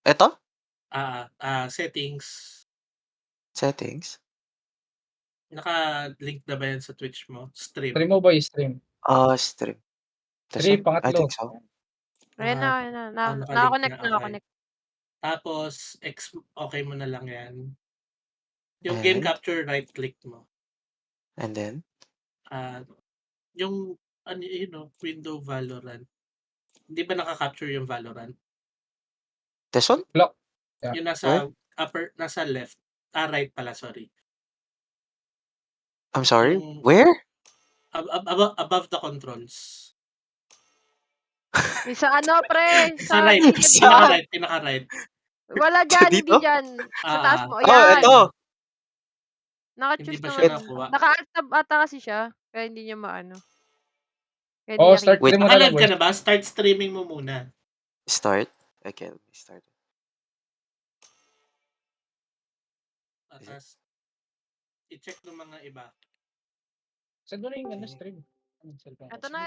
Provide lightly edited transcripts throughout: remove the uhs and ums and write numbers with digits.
Eto? Settings. Settings? Naka-link na ba yan sa Twitch mo? Stream. Stream mo boy, stream. Stream. This Stream, one? I pangatlo. think so. Ayan na, naka-link naka-connect na, na, okay. naka-connect. Tapos, okay mo na lang yan. Yung game And? capture, right-click mo. And then? Yung, window Valorant. Hindi ba naka-capture yung Valorant? This one? Block. Yeah. Yung nasa nasa left. Right pala, sorry. I'm sorry? Yung, Where? above the controls. Sa ano, pre? Sa right. Pinaka-right. Wala dyan, hindi Dito? dyan. Sa taas mo. Oh, Ayan. ito! Naka-choose Hindi ba na siya ano. nakuha? Naka-alt-tab ata kasi siya. Kaya hindi niya maano. Kaya Oh, di start nakikita. stream mo na lang Naka-live boy. ka na ba? Start streaming mo muna. Start? Okay, let me start. Tapos, i-check ng mga iba. Saan mo na yung stream? Ito na.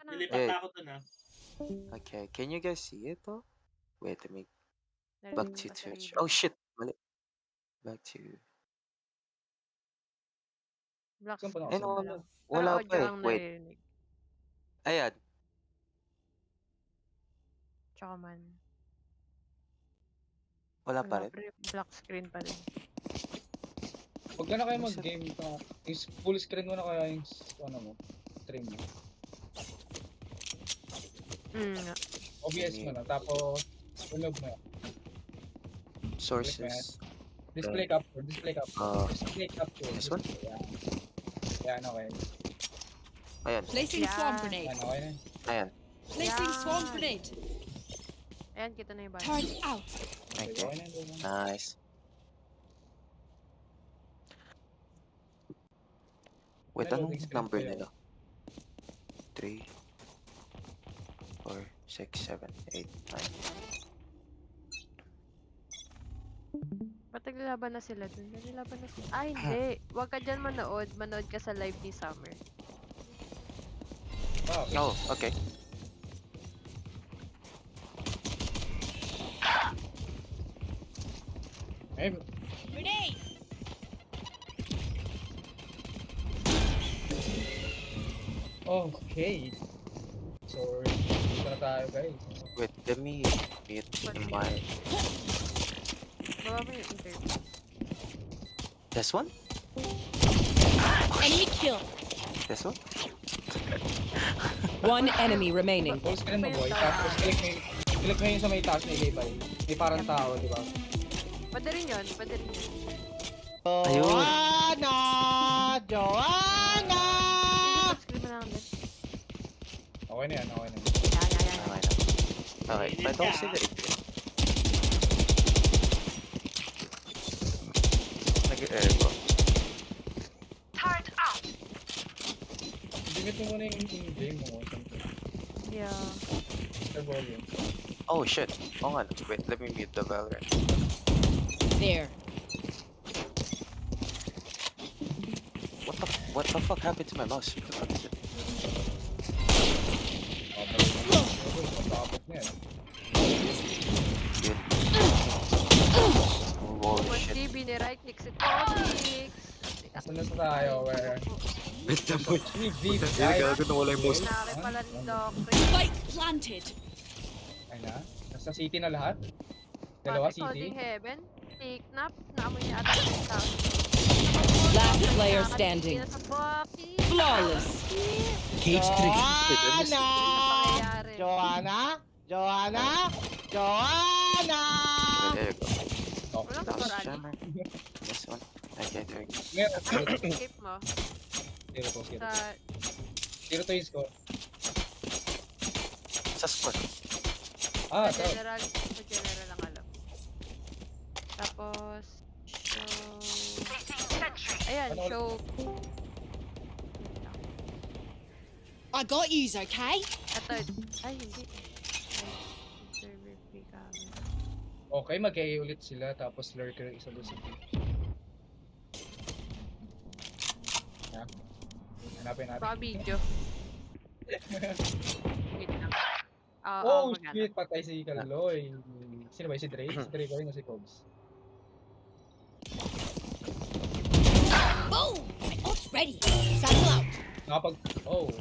Nilipat na ako dun Okay, can you guys see it though? Wait, let me back to Twitch. Naririnig Oh shit! Mali. Back to... Black Saan pa screen. nakasama? Wala Pero pa audio eh. ang Wait. naririnig. Ayan. Tsaka man. Wala pa rin. Black screen pa rin. Huwag ka na kayo mag-game ka. Full screen mo na kaya yung stream mo. Nga. OBS mo na, tapos remove mo yan. Sources. Display capture. Display capture. This one? Yan, okay. Ayan. Placing swarm grenade. Yan, okay na. Ayan. Placing swarm grenade. Ayan, kita na yung bala. Turret out. Okay. Nice. Wait, anong number nila? 3, 4, 6, 7, 8, 9. Ba't naglalaban na sila dun? Naglalaban na sila. Ah, hindi. Huwag ka dyan manood. Manood ka sa live ni Summer. Oh, okay. Grenade. Okay. So, dito na tayo guys. Wait, let me mute my... Baba mo yung interview. This one? Enemy kill. This one? One enemy remaining. Full screen mo boy, tapos click mo yung sa may taas na ilibay. May parang tao, di ba? Pwede rin yun. Pwede rin yun. Ayun. Joanna! Screen mo na lang din. Okay na yan, okay na yan. Yan. Okay na. Okay, I don't see the item. Nag-airbo. Limit mo muna yung game mo. Yeah. Sa volume. Oh shit. Oh nga. Wait, let me mute the Valorant. There. What the fuck happened to my mouse? What the fuck is it? Matapos na yan. Yun. Oh shit. TV ni right click si Tobix. Saan na tayo? Where? Wait na po. Gago na wala yung mouse. Nari pala ni Doc. Spike planted. Ay na? Nasa city na lahat? Dalawa city? Holding heaven. Take nap. Naamoy niya ata ng tao. Last player standing. Flawless. Cage 3. Nangyayari. Joanna? There you go. Walang kaparali. Shaman. This one. Okay, there you go. Meron. Skip mo. Zero to zero. Sa... Zero to yung score. Sa squad. Ah, Sa ito. general ang alam. Tapos... Show... Ayan, Ano? show... I got yous, okay? Ito. Ay, hindi. Server free camera. Okay, mag-A ulit sila, tapos lurker isa doon sa team. Hanapin natin. Baka video. Wait lang. Oh, magana. shit, patay si Kaloy. Sino ba? Si Dre? Si Dre ba yun o si Cobbs? Boom! My ult's ready. Saddle out.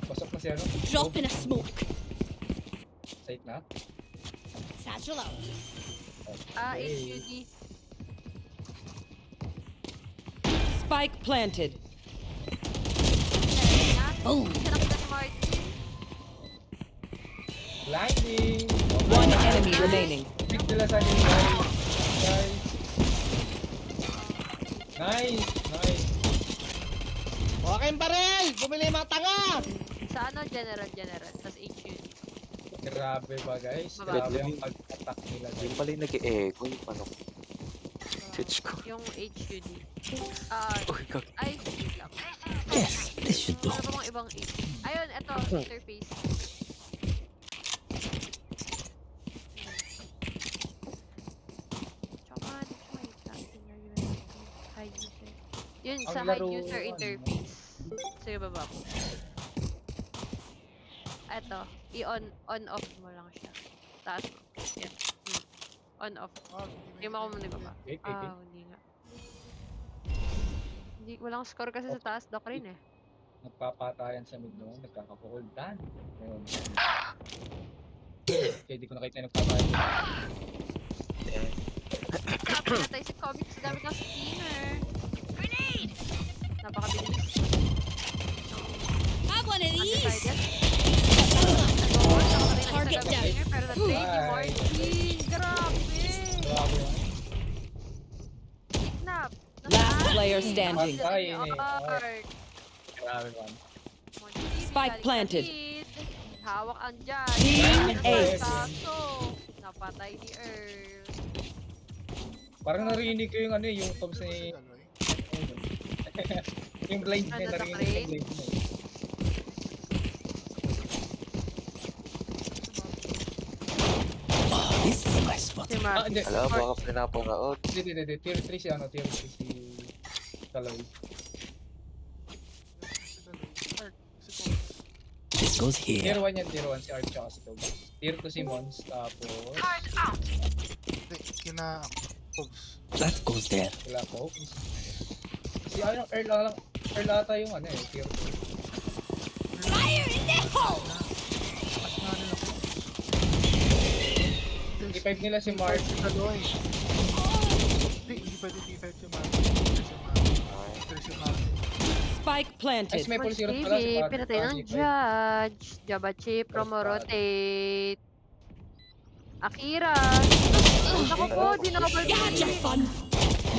Pasok na si ano? Drop in a smoke. Site na? Satchel out. Okay. HUD. Spike planted. Boom. Siya nakita ni Martin. Blinding! One enemy remaining. Pick nila sa akin, guys. Nice! Nice! Okay, baril! Bumili yung mga tanga! Sa ano, general. Tapos HUD. Grabe ba, guys? Baba. Grabe ang pag-attack nila. Yung pala yung nag-e-echo yung ano. Twitch ko. Yung HUD. Uy, kag... Ay, wait lang. This should do. Ano ba mga ibang HUD? Ayun, eto, interface. Tsaka, wait lang. Hide user. Yun, Ang sa laro, hide user ano? interface. So, yung baba ko. Eto, on-off mo lang siya. Taas mo. Yan. On-off. Yung ako muna baba. Okay. Hindi nga. Hindi, walang score kasi sa taas, Doc rin eh. Nagpapatayan sa mid noon, nagkakapukultan. Ayun. Okay, di ko nakita yung nagpapatayan. Pinatay si Comic sa gamit ng spinner. Grenade! Napakabilis. Have one of these. Undecided. Target down. Pero na-trade ni Martin. Grabe! Grabe yun. Kidnap! Last player standing. Patay yun eh. Art! Grabe man. Spike planted. Hawak ang dyan. Team Ace. Kaso, napatay ni Earl. Parang narinig ko yung ano eh, yung Cobbs ni... yung blind niya, Ano, narinig ko yung blind niya. This is my spot. Si Ah, Martin. hindi. Alam, baka pinapanood. Hindi. Tier 3 si ano, tier 3 si... Kaloy. This goes Tier here. 1 yan, tier 1 si Art tsaka si Cobbs. Tier 2 si Mons, tapos... Kina Cobbs. That goes there. Wala Cobbs. Si ano, Earl ata yung ano eh, tier 2. Fire in the hole. T5 nila si Mark. Kaloy. Hindi pwede T5 si Martin. Si Martin. Spike Ay, planted. si Maple First Syrup pala si TV, Pat. pinatay ng Judge. Jabba Chip, Rotate. Akira. Ako po, dinobal ko. Gotcha, fun.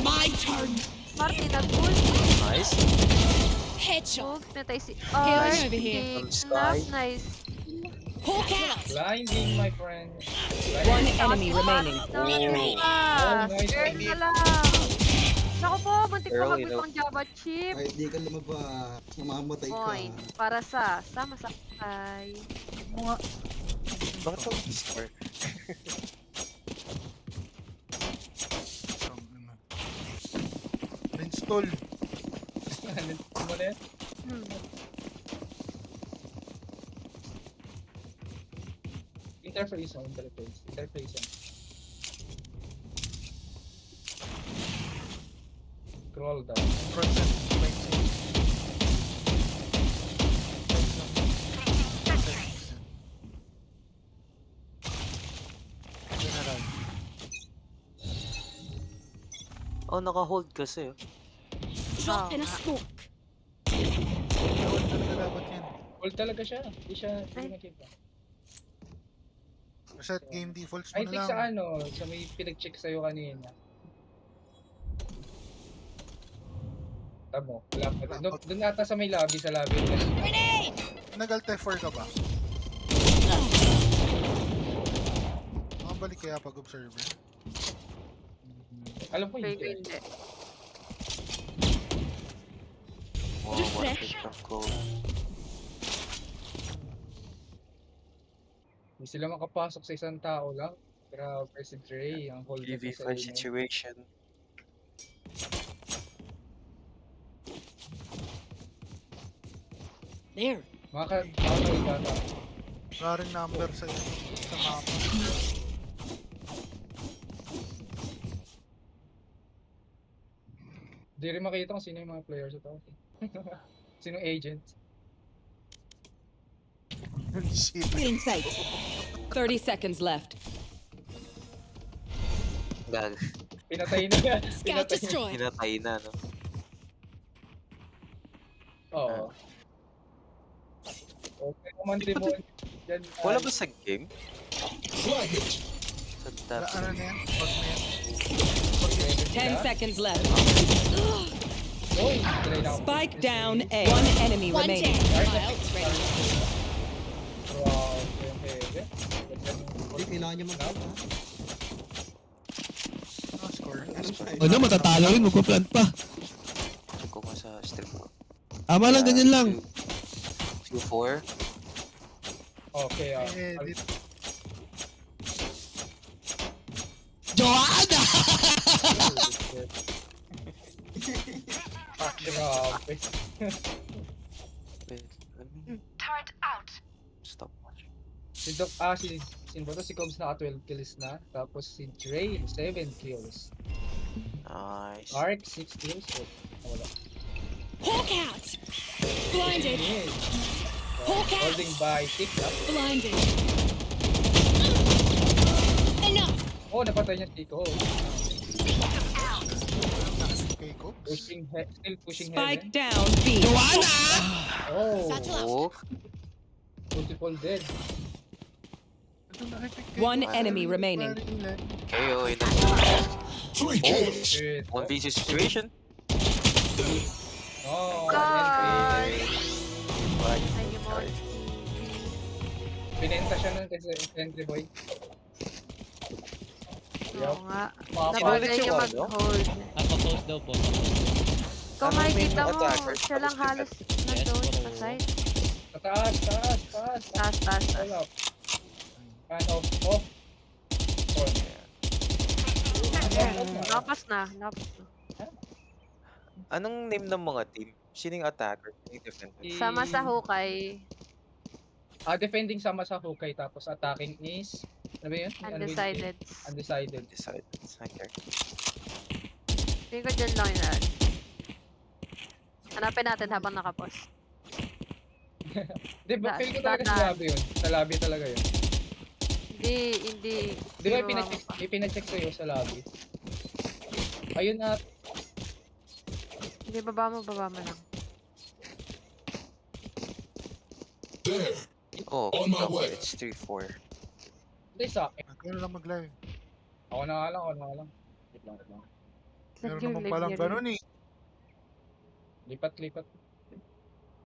My turn. Martin, nag-ulti. Nice. Headshot. Pinatay si... Healing over here. From Sky. Nice. Hawk out. Blinding, my friend. One enemy remaining. Oh, nice. Girl na lang. Naku po, buntik pa Earl, mag-ulti you know. ng Jabba Chip. Kahit di ka lumabas, mamamatay ka. Point. Para sa sama-sakay. Bakit ako score? Install. Ano mo na yan? Interface. Interface yan. Scroll down. Front end. General. Oh, naka-hold kasi. Oh. Drop in a smoke. Hold talaga dapat yan. Hold talaga siya. Hindi siya nakita. Reset game defaults mo I na think lang. sa ano, sa may pinag-check sa'yo kanina. Tamo, wala pa. Doon ata sa may lobby, sa lobby. Grenade. Nag-alt-F4 ka ba? Makabalik kaya pag observer? Alam ko Pwede hindi. hindi. Oh, Refresh. what ko. Hindi sila makapasok sa isang tao lang. Grabe si Dre, ang hold na sa 3v5 inyo. situation. There. Makakalimutan. Wala ring number sa mapa. Di rin makita kung sino yung mga players ito. Sino agent? Shit. In sight. 30 seconds left. Gag. Pinatay na yan. Scout destroyed. Hinatay na, no? Oo. Okay naman demon. Yan, Wala ba sa game? Ano na yan? Pag na yan. 10 seconds left. Oy, try na ako. Spike down A. One enemy One remaining. team. My ult's ready. Wow, yung heavy. Hindi, kailangan niya mag-out ha. Ah, score. Ano, matatalo rin, magpa-plant pa. Check ko nga sa stream ko. Tama lang, ganyan lang. Q4. Okay, Edit. Joanna! Grabe. Wait, let me stop watching. Si Doc, si Cobbs naka 12 kills na. Tapos si Drain, 7 kills. Nice. Ark, 6 kills. Oh, wala. Hawk out. Blinded. Hawk out. Holding by 6 up. Blinded. Enough. Oh, napatay niya si Cobbs. Kay Cooks. Still pushing Spike heaven. down B. Oh, Satchel out. Oh, multiple dead. One enemy remaining. KO in a Shit. 1v situation. Oh, God. NP. Right. Ay, yung mga Binenta siya nun kasi entry boy. Oo nga. Mga Sinulit Nabagay yung niya ano? mag-hold. Napa-close daw po. Kung Anong makikita main mo, attacker? siya lang halos nandun sa side. Taas. Taas. Hold up. Kind of off. Or, Napas na. Anong name ng mga team? Sino yung attacker? Sino yung defender? Sama sa hukay. defending sama sa hukay tapos attacking is ano ba yun? Undecided. Undecided. Decide. Okay. Tingin ko dyan lang yun. Hanapin natin habang nakapos. Di ba, feel ko talaga sa Dadaan. lobby yun. Sa lobby talaga yun. Hindi. Di ba Siguro ako pa. ipinacheck sa'yo sa lobby? Ayun na. Hindi, baba mo lang. Oh, okay. It's 3-4. Hindi sa akin. Ano lang mag-live. Ako na nga lang. Wait lang. Meron Live naman palang yun. ganun eh. Lipat.